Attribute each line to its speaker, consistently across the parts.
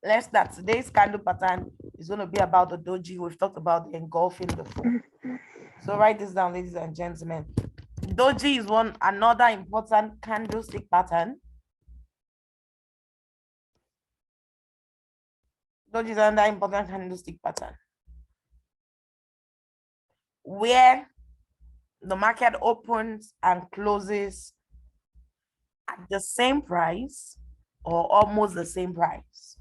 Speaker 1: let's start. Today's candle pattern is going to be about the doji. We've talked about the engulfing before. So write this down, ladies and gentlemen. Doji is another important candlestick pattern. Doji is another important candlestick pattern where the market opens and closes at the same price or almost the same price.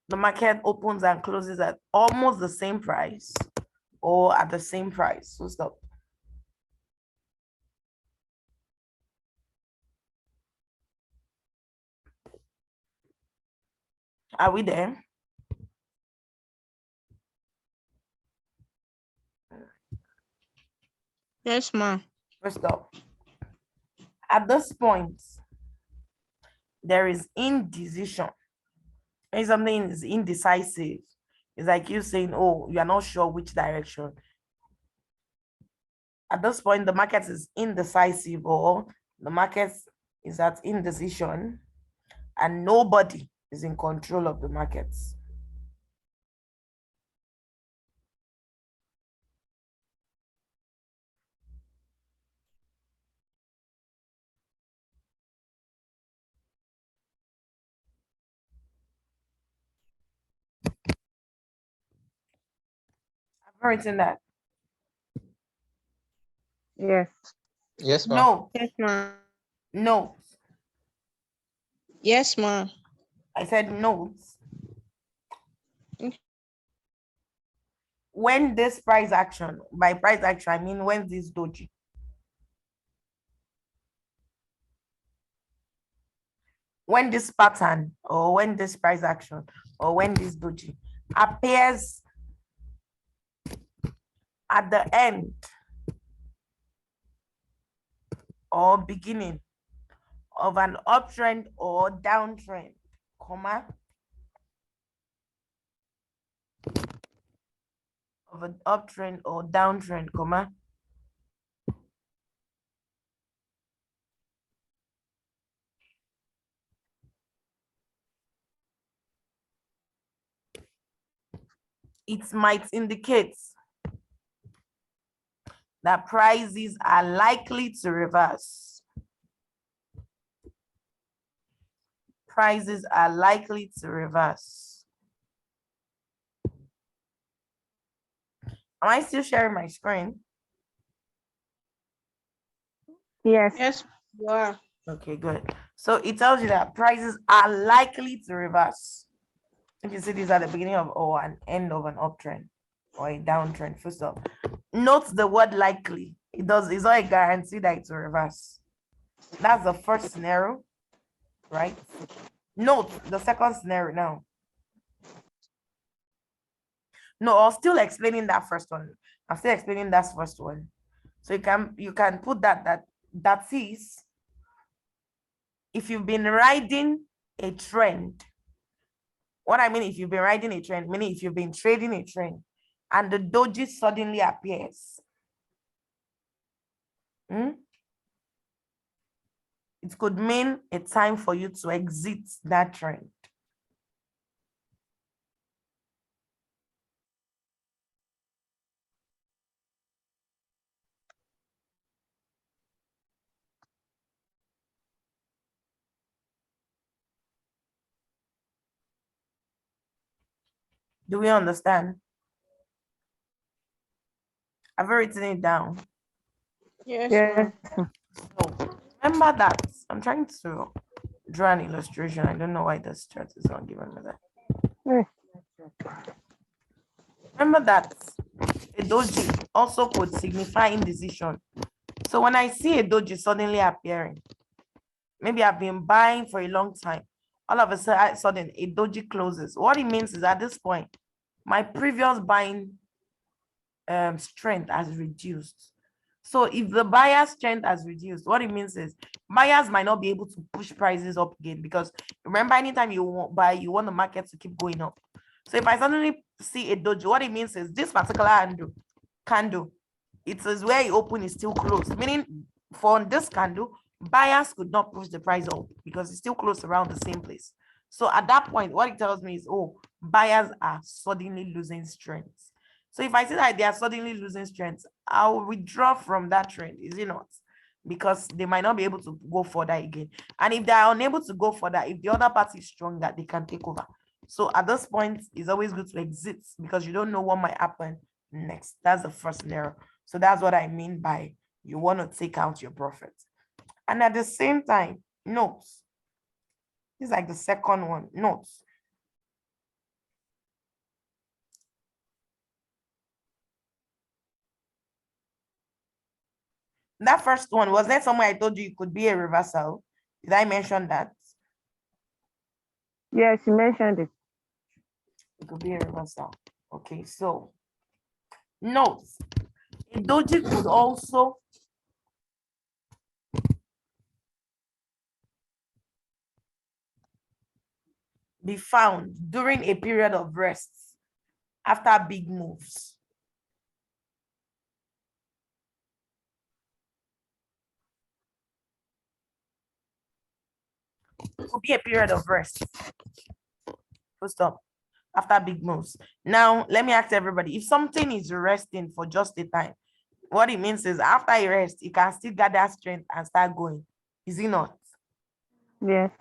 Speaker 1: The market opens and closes at almost the same price or at the same price. So stop. Are we there?
Speaker 2: Yes, ma'am.
Speaker 1: First up, at this point, there is indecision. When something is indecisive, it's like you saying, oh, you are not sure which direction. At this point, the market is indecisive, or the market is at indecision, and nobody is in control of the markets. I've written that.
Speaker 3: Yes.
Speaker 4: Yes, ma'am.
Speaker 1: No,
Speaker 2: Yes, ma'am.
Speaker 1: no.
Speaker 2: Yes, ma'am.
Speaker 1: I said notes.
Speaker 2: Okay.
Speaker 1: When this price action, by price action, I mean when this doji, when this pattern, or when this price action, or when this doji appears at the end or beginning of an uptrend or downtrend, comma, of an uptrend or downtrend, comma, it might indicate that prices are likely to reverse. Prices are likely to reverse. Am I still sharing my screen?
Speaker 3: Yes.
Speaker 2: Yes, you are.
Speaker 1: Okay, good. So it tells you that prices are likely to reverse. If you see this at the beginning of or an end of an uptrend or a downtrend, first off, note the word likely. It's not a guarantee that it's a reverse. That's the first scenario, right? Note the second scenario now. No, I'm still explaining that first one. I'm still explaining that first one. So you can put that is, if you've been riding a trend. What I mean, if you've been riding a trend, meaning if you've been trading a trend and the doji suddenly appears, it could mean a time for you to exit that trend. Do we understand? I've written it down.
Speaker 2: Yes,
Speaker 3: Yes.
Speaker 2: ma'am.
Speaker 1: So remember that I'm trying to draw an illustration. I don't know why this chart is not giving me that.
Speaker 3: Yes.
Speaker 1: Remember that a doji also could signify indecision. So when I see a doji suddenly appearing, maybe I've been buying for a long time, all of a sudden a doji closes. What it means is at this point, my previous buying strength has reduced. So if the buyer's strength has reduced, what it means is buyers might not be able to push prices up again, because remember, anytime you buy, you want the market to keep going up. So if I suddenly see a doji, what it means is this particular candle, it is where it open is still closed, meaning for this candle, buyers could not push the price up because it's still close around the same place. So at that point, what it tells me is, oh, buyers are suddenly losing strength. So if I see that they are suddenly losing strength, I'll withdraw from that trend, is it not? Because they might not be able to go further again. And if they are unable to go further, if the other party is stronger, they can take over. So at this point, it's always good to exit because you don't know what might happen next. That's the first scenario. So that's what I mean by you want to take out your profit. And at the same time, notes. This is like the second one, notes. That first one, was there somewhere I told you it could be a reversal? Did I mention that?
Speaker 3: Yes, you mentioned it.
Speaker 1: It could be a reversal. Okay, so notes. A doji could also be found during a period of rest after big moves. It could be a period of rest. Full stop. After big moves. Now, let me ask everybody, if something is resting for just a time, what it means is after a rest, you can still gather strength and start going. Is it not?
Speaker 3: Yes.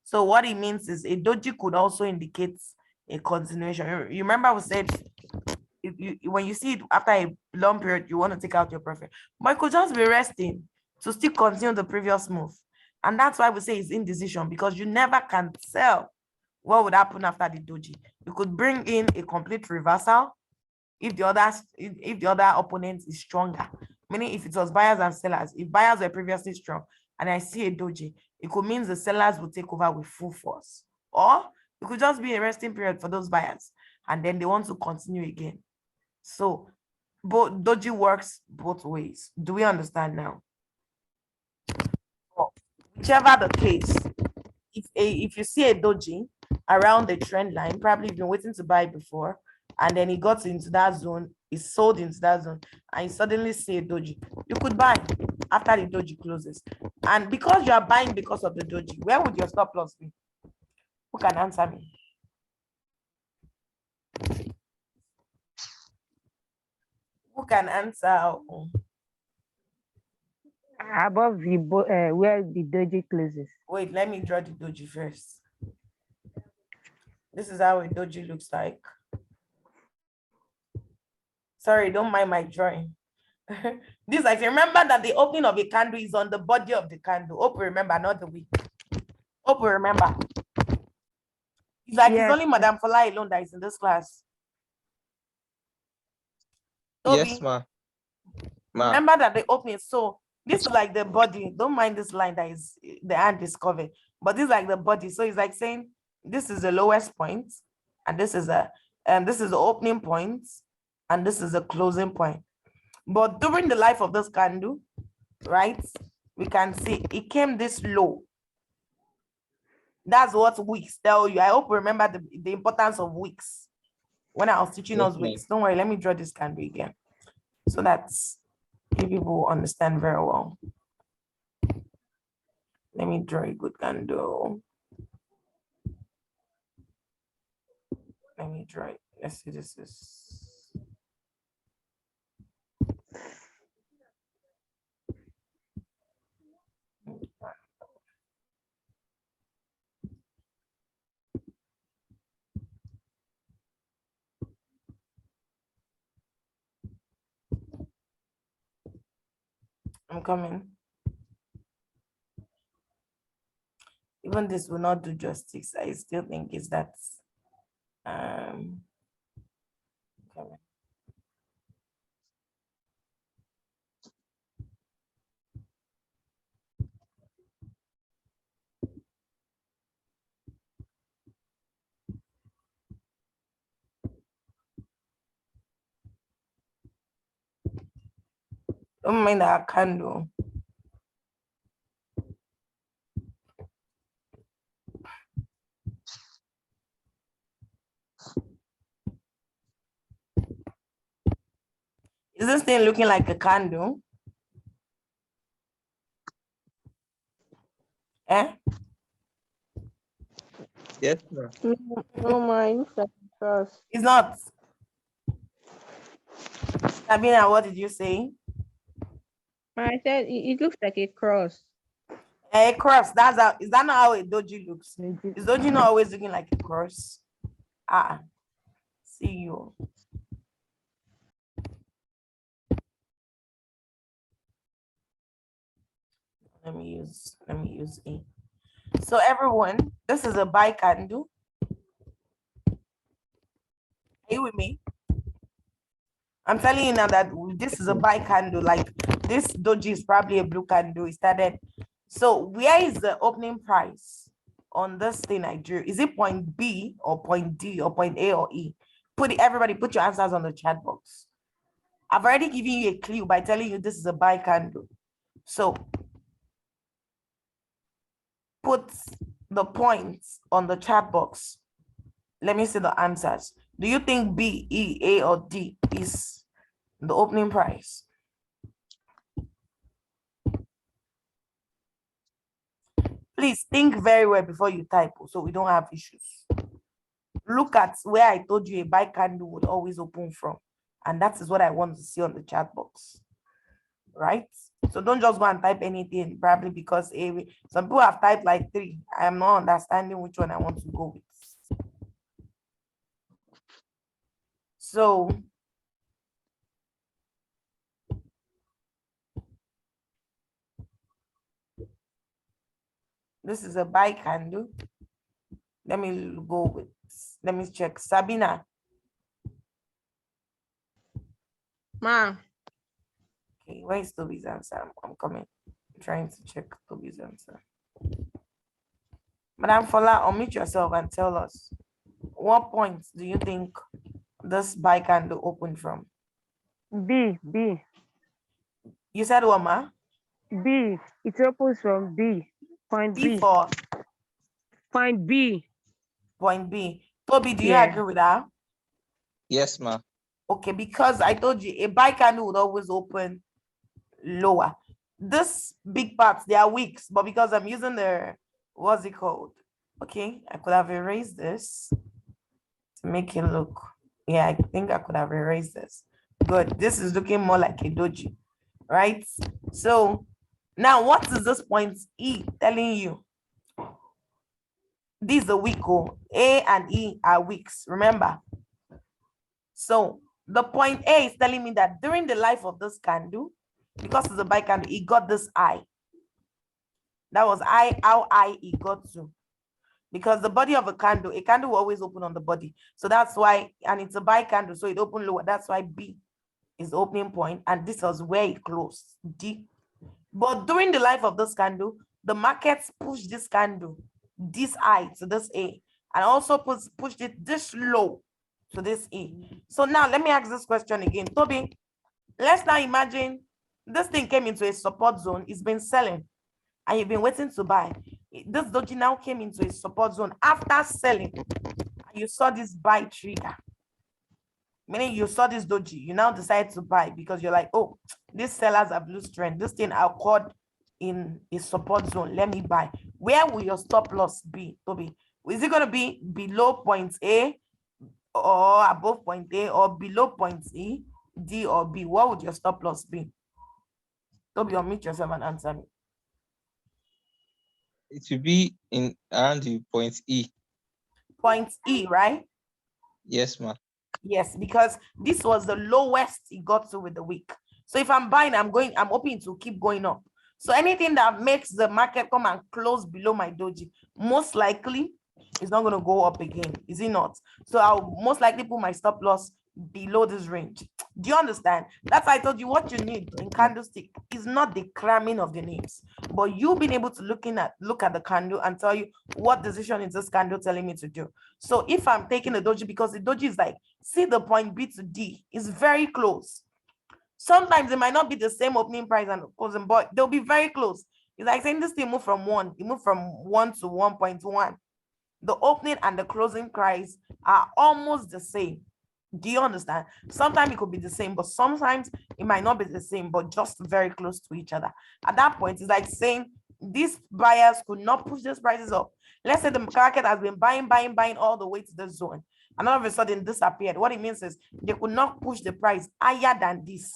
Speaker 1: So what it means is a doji could also indicate a continuation. You remember we said when you see it after a long period, you want to take out your profit. But it could just be resting to still continue the previous move. And that's why we say it's indecision, because you never can tell what would happen after the doji. You could bring in a complete reversal if the other opponent is stronger. Meaning if it was buyers and sellers, if buyers were previously strong and I see a doji, it could mean the sellers will take over with full force. Or it could just be a resting period for those buyers and then they want to continue again. So both doji works both ways. Do we understand now? Whichever the case, if you see a doji around the trend line, probably you've been waiting to buy before, and then it got into that zone, it sold into that zone, and you suddenly see a doji, you could buy after the doji closes. And because you are buying because of the doji, where would your stop loss be? Who can answer me? Who can answer?
Speaker 3: Above the where the doji closes.
Speaker 1: Wait, let me draw the doji first. This is how a doji looks like. Sorry, don't mind my drawing. This, like, remember that the opening of a candle is on the body of the candle. Hope you remember, not the wick. Hope you remember. It's like
Speaker 3: Yes.
Speaker 1: it's only Madame Fola alone that is in this class.
Speaker 4: Yes,
Speaker 1: Toby,
Speaker 4: ma.
Speaker 1: remember that the opening. So this is like the body. Don't mind this line that is the hand is covered, but this is like the body. So it's like saying this is the lowest point, and this is the opening point, and this is the closing point. But during the life of this candle, right, we can see it came this low. That's what wicks tell you. I hope you remember the importance of wicks when I was teaching
Speaker 4: Yes,
Speaker 1: us wicks. Don't worry, let me draw this candle again so that you people understand very well. Let me draw a good candle. Let me draw it. Let's see, this is. I'm coming. Even this will not do justice. I still think it's that. Coming. Don't mind that candle. Is this thing looking like a candle? Eh?
Speaker 4: Yes, ma'am.
Speaker 2: No, ma, it looks like a cross.
Speaker 1: It's not. Sabina, what did you say?
Speaker 2: Ma, I said it looks like a cross.
Speaker 1: A cross. That's how. Is that not how a doji looks?
Speaker 3: Doji.
Speaker 1: Is doji not always looking like a cross? Ah, see you. Let me use A. So everyone, this is a buy candle. Are you with me? I'm telling you now that this is a buy candle. Like this doji is probably a blue candle. It started. So where is the opening price on this thing I drew? Is it point B or point D or point A or E? Everybody put your answers on the chat box. I've already given you a clue by telling you this is a buy candle. So put the points on the chat box. Let me see the answers. Do you think B, E, A, or D is the opening price? Please think very well before you type so we don't have issues. Look at where I told you a buy candle would always open from. And that is what I want to see on the chat box. Right? So don't just go and type anything, probably because some people have typed like 3. I am not understanding which one I want to go with. So this is a buy candle. Let me go with, let me check. Sabina.
Speaker 2: Ma,
Speaker 1: Okay, where is Toby's answer? I'm coming. I'm trying to check Toby's answer. Madam Fola, unmute yourself and tell us what points do you think this buy candle opened from?
Speaker 3: B.
Speaker 1: You said what, ma?
Speaker 3: B. It opens from B. Point
Speaker 1: B
Speaker 3: B.
Speaker 1: for
Speaker 3: Point B.
Speaker 1: point B. Toby, do you
Speaker 3: Yeah.
Speaker 1: agree with that?
Speaker 4: Yes, ma'am.
Speaker 1: Okay, because I told you a buy candle would always open lower. This big parts, they are wicks, but because I'm using the, what's it called? Okay, I could have erased this to make it look. Yeah, I think I could have erased this. Good. This is looking more like a doji, right? So now what is this point E telling you? This is a wick. A and E are wicks, remember? So the point A is telling me that during the life of this candle, because it's a buy candle, it got this I. That was how I it got to. Because the body of a candle will always open on the body. So that's why, and it's a buy candle, so it opened lower. That's why B is the opening point, and this was where it closed, D. But during the life of this candle, the markets pushed this candle, this I to this A, and also pushed it this low to this E. So now let me ask this question again. Toby, let's now imagine this thing came into a support zone, it's been selling, and you've been waiting to buy. This doji now came into a support zone after selling, and you saw this buy trigger. Meaning you saw this doji, you now decide to buy because you're like, oh, these sellers have loose trend. This thing I'll caught in a support zone. Let me buy. Where will your stop loss be, Toby? Is it going to be below point A or above point A or below point E, D or B? What would your stop loss be? Toby, unmute yourself and answer me.
Speaker 4: It will be in around the point E.
Speaker 1: Point E, right?
Speaker 4: Yes, ma'am.
Speaker 1: Yes, because this was the lowest it got to with the week. So if I'm buying, I'm hoping to keep going up. So anything that makes the market come and close below my doji, most likely it's not going to go up again, is it not? So I'll most likely put my stop loss below this range. Do you understand? That's why I told you what you need in candlestick is not the cramming of the names, but you being able to look at the candle and tell you what decision is this candle telling me to do. So if I'm taking a doji, because the doji is like, see the point B to D is very close. Sometimes it might not be the same opening price and closing, but they'll be very close. It's like saying this thing moved from 1, it moved from 1 to 1.1. The opening and the closing price are almost the same. Do you understand? Sometimes it could be the same, but sometimes it might not be the same, but just very close to each other. At that point, it's like saying these buyers could not push these prices up. Let's say the market has been buying all the way to the zone, and all of a sudden disappeared. What it means is they could not push the price higher than this.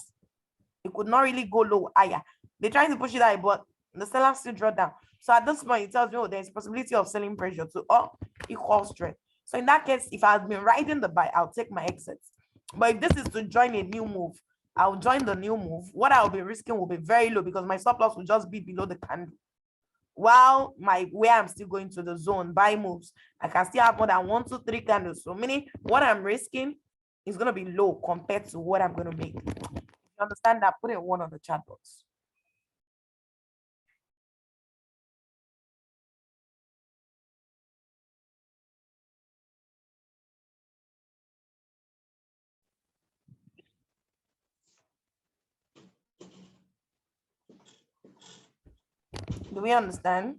Speaker 1: It could not really go low higher. They tried to push it high, but the seller still draw down. So at this point, it tells me, oh, there's possibility of selling pressure to up equal strength. So in that case, if I've been riding the buy, I'll take my exits. But if this is to join a new move, I'll join the new move. What I'll be risking will be very low because my stop loss will just be below the candle. While where I'm still going to the zone, buy moves, I can still have more than 1, 2, 3 candles. So meaning what I'm risking is going to be low compared to what I'm going to make. You understand that? Put it 1 on the chat box. Do we understand?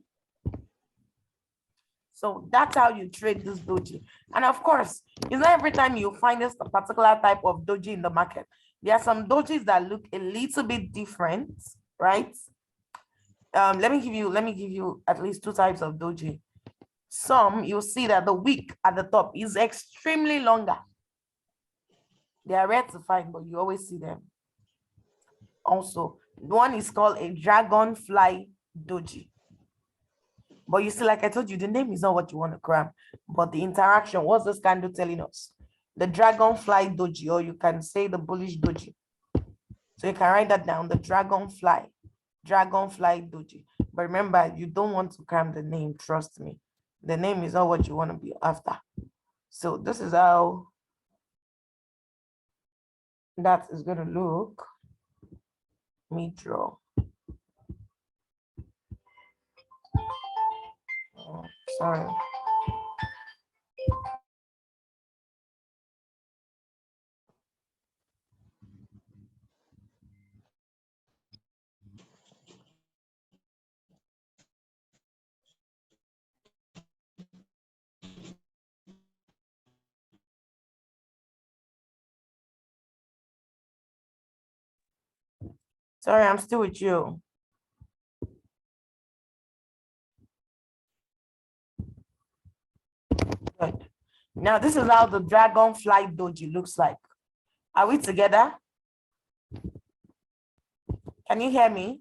Speaker 1: So that's how you trade this doji. And of course, it's not every time you find this particular type of doji in the market. There are some dojis that look a little bit different, right? Let me give you at least 2 types of doji. Some you'll see that the wick at the top is extremely longer. They are rare to find, but you always see them. Also, one is called a dragonfly doji. But you see, like I told you, the name is not what you want to cram, but the interaction. What's this candle telling us? The dragonfly doji, or you can say the bullish doji. So you can write that down, the dragonfly doji. But remember, you don't want to cram the name, trust me. The name is not what you want to be after. So this is how that is going to look. Let me draw. Oh, sorry. Sorry, I'm still with you. Good. Now, this is how the dragonfly doji looks like. Are we together? Can you hear me?